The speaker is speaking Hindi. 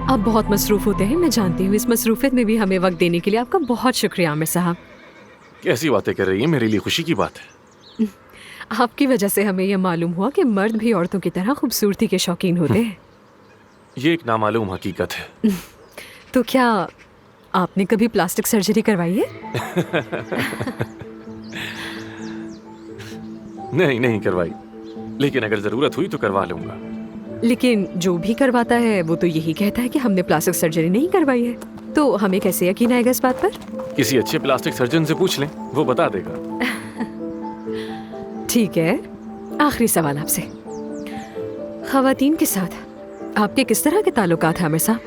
आप बहुत मसरूफ़ होते हैं, मैं जानती हूँ। इस मसरूफ़ियत में भी हमें वक्त देने के लिए आपका बहुत शुक्रिया आमिर साहब। कैसी बातें कर रही हैं, मेरे लिए खुशी की बात है। आपकी वजह से हमें यह मालूम हुआ कि मर्द भी औरतों की तरह खूबसूरती के शौकीन होते हैं। ये एक नामालूम हकीकत है। तो क्या आपने कभी प्लास्टिक सर्जरी करवाई है? नहीं, नहीं करवाई, लेकिन अगर जरूरत हुई तो करवा लूंगा। लेकिन जो भी करवाता है वो तो यही कहता है कि हमने प्लास्टिक सर्जरी नहीं करवाई है। तो हमें कैसे यकीन आएगा इस बात पर? किसी अच्छे प्लास्टिक सर्जन से पूछ लें, वो बता देगा। ठीक है, आखिरी सवाल आपसे। ख़वातीन के साथ आपके किस तरह के ताल्लुकात हैं आमिर साहब?